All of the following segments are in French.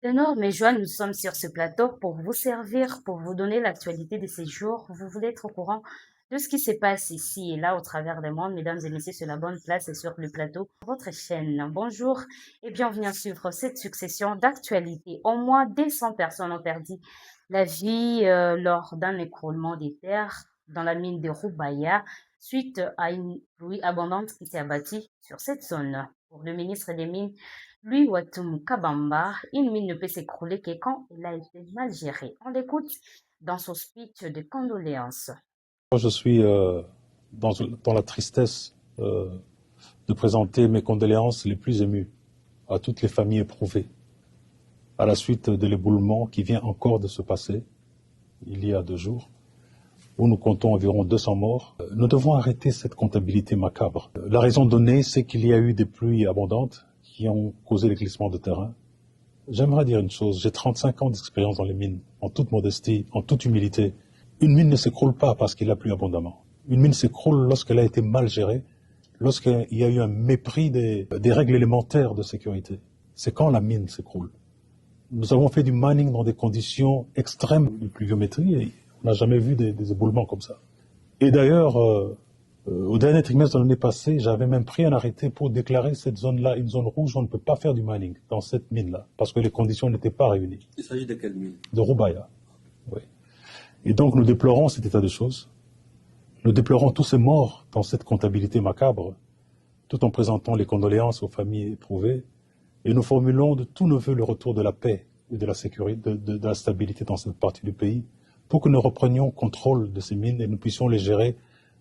Énorme et Joanne, nous sommes sur ce plateau pour vous servir, pour vous donner l'actualité de ces jours. Vous voulez être au courant de ce qui se passe ici et là au travers des mondes, mesdames et messieurs, sur la bonne place et sur le plateau, votre chaîne. Bonjour et bienvenue à suivre cette succession d'actualités. Au moins 200 personnes ont perdu la vie lors d'un écroulement des terres dans la mine de Roubaïa suite à une pluie abondante qui s'est abattue sur cette zone. Pour le ministre des Mines, Louis Watoum Kabamba, une mine ne peut s'écrouler que quand elle a été mal gérée. On l'écoute dans son speech de condoléances. Je suis dans la tristesse de présenter mes condoléances les plus émues à toutes les familles éprouvées à la suite de l'éboulement qui vient encore de se passer il y a 2 jours, où nous comptons environ 200 morts. Nous devons arrêter cette comptabilité macabre. La raison donnée, c'est qu'il y a eu des pluies abondantes qui ont causé les glissements de terrain. J'aimerais dire une chose, j'ai 35 ans d'expérience dans les mines, en toute modestie, en toute humilité. Une mine ne s'écroule pas parce qu'il a plu abondamment. Une mine s'écroule lorsqu'elle a été mal gérée, lorsqu'il y a eu un mépris des règles élémentaires de sécurité. C'est quand la mine s'écroule. Nous avons fait du mining dans des conditions extrêmes de pluviométrie et on n'a jamais vu des éboulements comme ça. Et d'ailleurs, au dernier trimestre de l'année passée, j'avais même pris un arrêté pour déclarer cette zone-là une zone rouge où on ne peut pas faire du mining dans cette mine-là, parce que les conditions n'étaient pas réunies. Il s'agit de quelle mine? De Roubaïa, oui. Et donc nous déplorons cet état de choses. Nous déplorons tous ces morts dans cette comptabilité macabre, tout en présentant les condoléances aux familles éprouvées. Et nous formulons de tous nos voeux le retour de la paix et de la sécurité, de la stabilité dans cette partie du pays, pour que nous reprenions contrôle de ces mines et nous puissions les gérer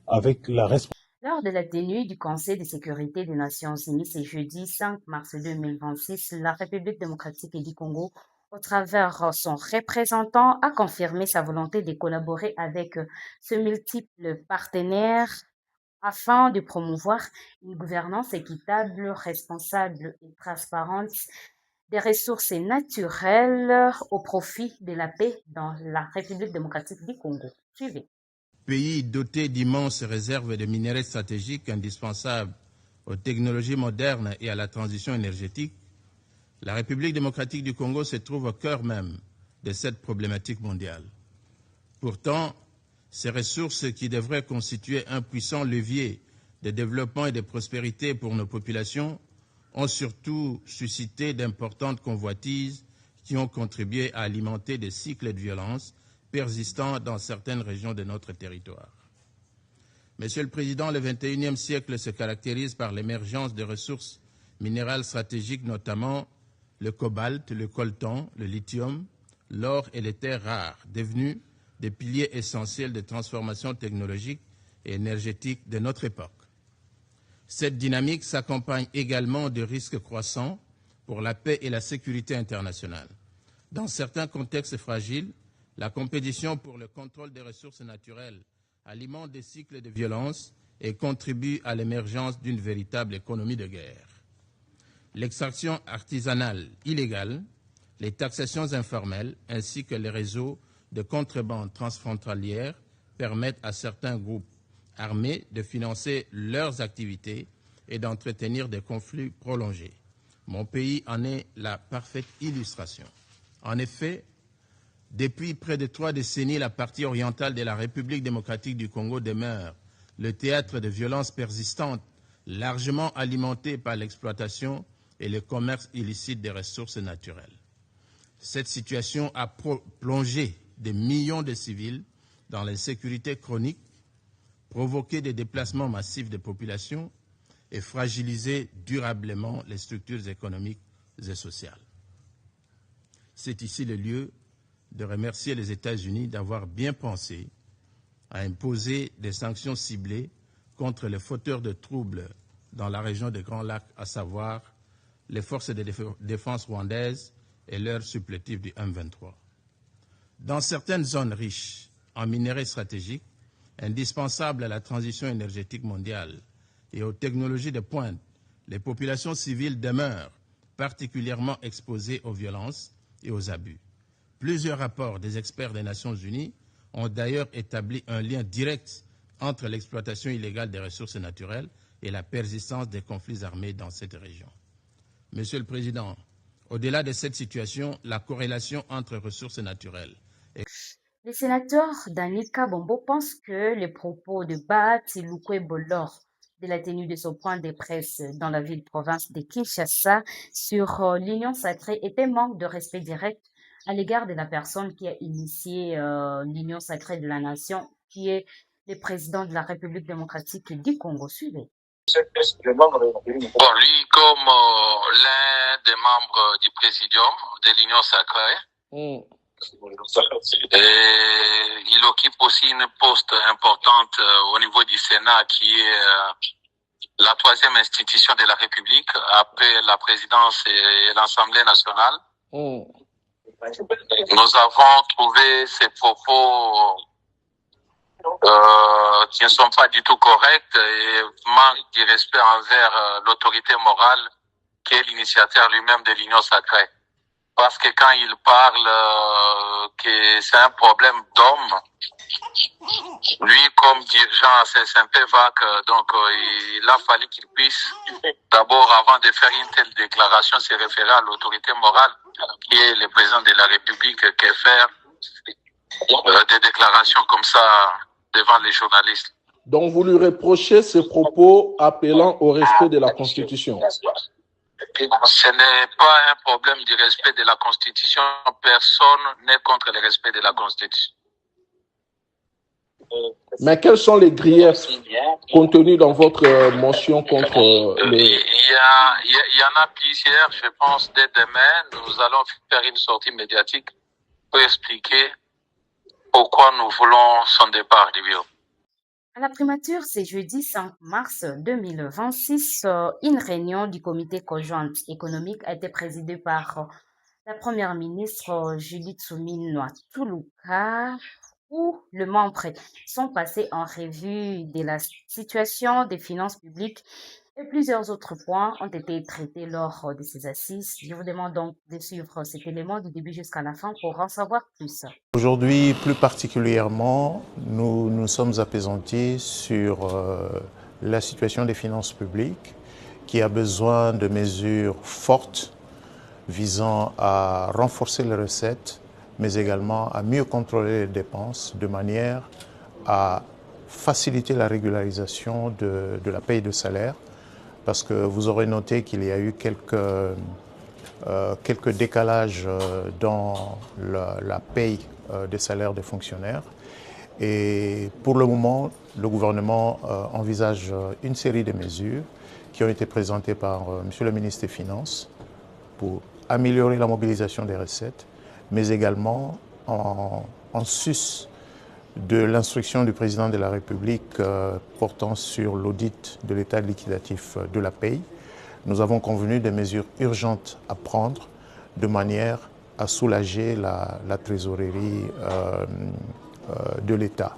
avec la responsabilité. Lors de la tenue du Conseil de sécurité des Nations Unies ce jeudi 5 mars 2026, la République démocratique du Congo, au travers son représentant, a confirmé sa volonté de collaborer avec ce multiples partenaires afin de promouvoir une gouvernance équitable, responsable et transparente des ressources naturelles au profit de la paix dans la République démocratique du Congo. Suivez. Pays doté d'immenses réserves de minerais stratégiques indispensables aux technologies modernes et à la transition énergétique, la République démocratique du Congo se trouve au cœur même de cette problématique mondiale. Pourtant, ces ressources qui devraient constituer un puissant levier de développement et de prospérité pour nos populations ont surtout suscité d'importantes convoitises qui ont contribué à alimenter des cycles de violence persistants dans certaines régions de notre territoire. Monsieur le Président, le XXIe siècle se caractérise par l'émergence de ressources minérales stratégiques, notamment le cobalt, le coltan, le lithium, l'or et les terres rares, devenus des piliers essentiels de transformation technologique et énergétique de notre époque. Cette dynamique s'accompagne également de risques croissants pour la paix et la sécurité internationale. Dans certains contextes fragiles, la compétition pour le contrôle des ressources naturelles alimente des cycles de violence et contribue à l'émergence d'une véritable économie de guerre. L'extraction artisanale illégale, les taxations informelles ainsi que les réseaux de contrebande transfrontalière permettent à certains groupes armés de financer leurs activités et d'entretenir des conflits prolongés. Mon pays en est la parfaite illustration. En effet, depuis près de 3 décennies, la partie orientale de la République démocratique du Congo demeure le théâtre de violences persistantes, largement alimentées par l'exploitation et le commerce illicite des ressources naturelles. Cette situation a plongé des millions de civils dans l'insécurité chronique, provoqué des déplacements massifs de populations et fragilisé durablement les structures économiques et sociales. C'est ici le lieu de remercier les États-Unis d'avoir bien pensé à imposer des sanctions ciblées contre les fauteurs de troubles dans la région des Grands Lacs, à savoir les forces de défense rwandaises et leurs supplétifs du M23. Dans certaines zones riches en minerais stratégiques, indispensables à la transition énergétique mondiale et aux technologies de pointe, les populations civiles demeurent particulièrement exposées aux violences et aux abus. Plusieurs rapports des experts des Nations Unies ont d'ailleurs établi un lien direct entre l'exploitation illégale des ressources naturelles et la persistance des conflits armés dans cette région. Monsieur le Président, Au-delà de cette situation, la corrélation entre ressources naturelles. Le sénateur Dani Kabombo pense que les propos de Bahati-Lukwebo lors de la tenue de son point de presse dans la ville-province de Kinshasa sur l'union sacrée était manque de respect direct à l'égard de la personne qui a initié l'union sacrée de la nation, qui est le président de la République démocratique du Congo. Suivez. Bon, lui, comme l'un des membres du présidium de l'Union sacrée, et il occupe aussi une poste importante au niveau du Sénat, qui est la troisième institution de la République après la présidence et l'Assemblée nationale. Nous avons trouvé ces propos qui ne sont pas du tout corrects et manquent du respect envers l'autorité morale qui est l'initiateur lui-même de l'Union sacrée. Parce que quand il parle que c'est un problème d'homme, lui comme dirigeant c'est un peu vague, donc il a fallu qu'il puisse d'abord, avant de faire une telle déclaration, se référer à l'autorité morale qui est le président de la République, que faire des déclarations comme ça devant les journalistes. Donc vous lui reprochez ces propos appelant au respect de la Constitution. Ce n'est pas un problème du respect de la Constitution. Personne n'est contre le respect de la Constitution. Mais quels sont les griefs contenus dans votre motion contre les... Il y en a plusieurs. Je pense dès demain, nous allons faire une sortie médiatique pour expliquer pourquoi nous voulons son départ du bureau. À la primature, c'est jeudi 5 mars 2026, une réunion du comité conjoint économique a été présidée par la première ministre Judith Suminwa Tuluka, où les membres sont passés en revue de la situation des finances publiques et plusieurs autres points ont été traités lors de ces assises. Je vous demande donc de suivre cet élément du début jusqu'à la fin pour en savoir plus. Aujourd'hui, plus particulièrement, nous nous sommes appesantis sur la situation des finances publiques qui a besoin de mesures fortes visant à renforcer les recettes, mais également à mieux contrôler les dépenses de manière à faciliter la régularisation de la paye de salaire. Parce que vous aurez noté qu'il y a eu quelques décalages dans la paye des salaires des fonctionnaires. Et pour le moment, le gouvernement envisage une série de mesures qui ont été présentées par M. le ministre des Finances pour améliorer la mobilisation des recettes, mais également en sus de l'instruction du président de la République portant sur l'audit de l'état liquidatif de la paye. Nous avons convenu des mesures urgentes à prendre de manière à soulager la trésorerie de l'État.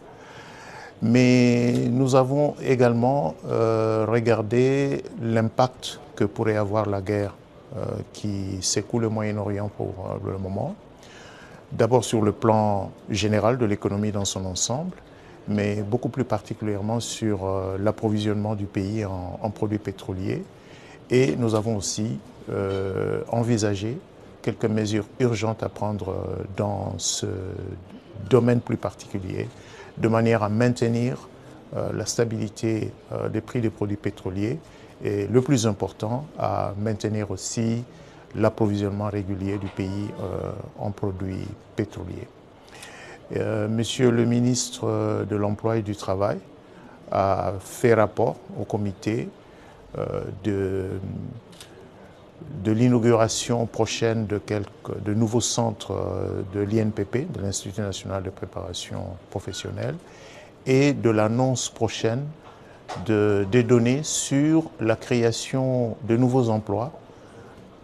Mais nous avons également regardé l'impact que pourrait avoir la guerre qui secoue le Moyen-Orient pour le moment. D'abord sur le plan général de l'économie dans son ensemble, mais beaucoup plus particulièrement sur l'approvisionnement du pays en produits pétroliers. Et nous avons aussi envisagé quelques mesures urgentes à prendre dans ce domaine plus particulier, de manière à maintenir la stabilité des prix des produits pétroliers et, le plus important, à maintenir aussi l'approvisionnement régulier du pays en produits pétroliers. Monsieur le ministre de l'Emploi et du Travail a fait rapport au comité de l'inauguration prochaine de nouveaux centres de l'INPP, de l'Institut national de préparation professionnelle, et de l'annonce prochaine des données sur la création de nouveaux emplois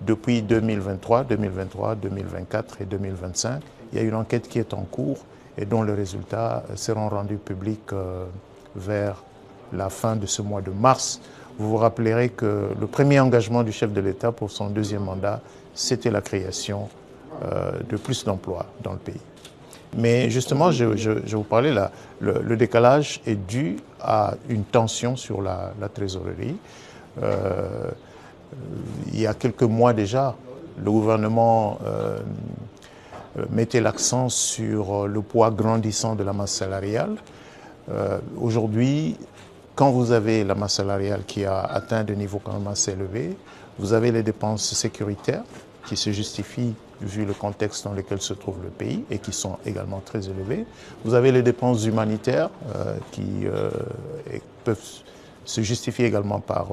depuis 2023, 2024 et 2025. Il y a une enquête qui est en cours et dont les résultats seront rendus publics vers la fin de ce mois de mars. Vous vous rappellerez que le premier engagement du chef de l'État pour son deuxième mandat, c'était la création de plus d'emplois dans le pays. Mais justement, je vous parlais là, le décalage est dû à une tension sur la trésorerie. Il y a quelques mois déjà, le gouvernement mettait l'accent sur le poids grandissant de la masse salariale. Aujourd'hui, quand vous avez la masse salariale qui a atteint des niveaux quand même assez élevés, vous avez les dépenses sécuritaires qui se justifient vu le contexte dans lequel se trouve le pays et qui sont également très élevées. Vous avez les dépenses humanitaires qui peuvent se justifier également par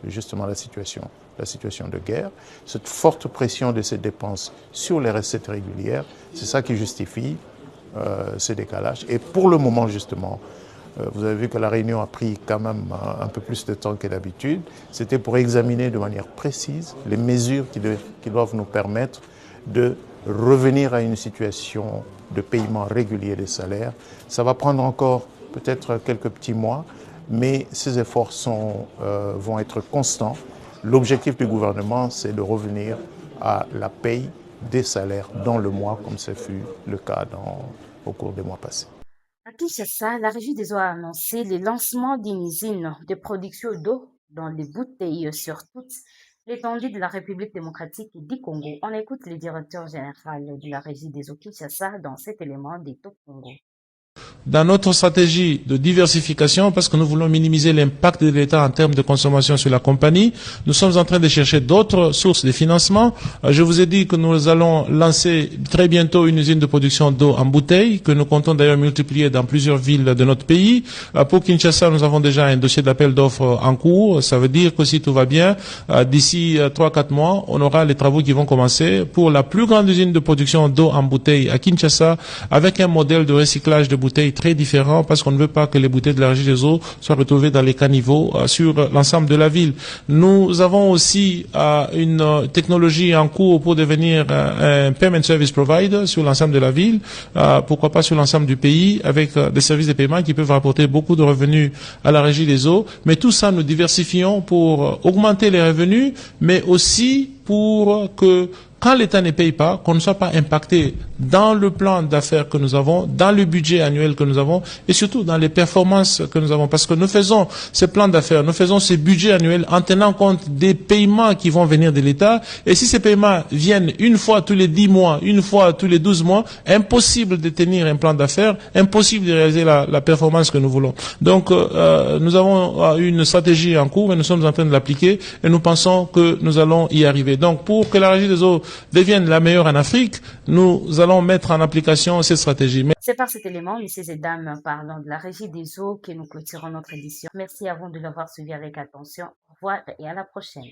justement la situation de guerre. Cette forte pression de ces dépenses sur les recettes régulières, c'est ça qui justifie ce décalage. Et pour le moment, justement, vous avez vu que la réunion a pris quand même un peu plus de temps que d'habitude. C'était pour examiner de manière précise les mesures qui doivent nous permettre de revenir à une situation de paiement régulier des salaires. Ça va prendre encore peut-être quelques petits mois, mais ces efforts vont être constants. L'objectif du gouvernement, c'est de revenir à la paye des salaires dans le mois, comme ce fut le cas au cours des mois passés. À Kinshasa, la Régie des eaux a annoncé le lancement d'une usine de production d'eau dans les bouteilles sur toute l'étendue de la République démocratique du Congo. On écoute le directeur général de la Régie des eaux Kinshasa dans cet élément des Top Congo. Dans notre stratégie de diversification, parce que nous voulons minimiser l'impact de l'État en termes de consommation sur la compagnie, nous sommes en train de chercher d'autres sources de financement. Je vous ai dit que nous allons lancer très bientôt une usine de production d'eau en bouteille, que nous comptons d'ailleurs multiplier dans plusieurs villes de notre pays. Pour Kinshasa, nous avons déjà un dossier d'appel d'offres en cours. Ça veut dire que si tout va bien, d'ici 3-4 mois, on aura les travaux qui vont commencer pour la plus grande usine de production d'eau en bouteille à Kinshasa, avec un modèle de recyclage de bouteilles très différent, parce qu'on ne veut pas que les bouteilles de la Régie des eaux soient retrouvées dans les caniveaux sur l'ensemble de la ville. Nous avons aussi une technologie en cours pour devenir un payment service provider sur l'ensemble de la ville, pourquoi pas sur l'ensemble du pays, avec des services de paiement qui peuvent rapporter beaucoup de revenus à la Régie des eaux. Mais tout ça, nous diversifions pour augmenter les revenus, mais aussi pour que quand l'État ne paye pas, qu'on ne soit pas impacté dans le plan d'affaires que nous avons, dans le budget annuel que nous avons, et surtout dans les performances que nous avons. Parce que nous faisons ces plans d'affaires, nous faisons ces budgets annuels en tenant compte des paiements qui vont venir de l'État. Et si ces paiements viennent une fois tous les 10 mois, une fois tous les 12 mois, impossible de tenir un plan d'affaires, impossible de réaliser la performance que nous voulons. Donc, nous avons une stratégie en cours et nous sommes en train de l'appliquer et nous pensons que nous allons y arriver. Donc, pour que la Régie des eaux devienne la meilleure en Afrique, nous allons mettre en application cette stratégie. C'est par cet élément, messieurs et dames, parlant de la Régie des eaux, que nous clôturons notre édition. Merci à vous de l'avoir suivi avec attention. Au revoir et à la prochaine.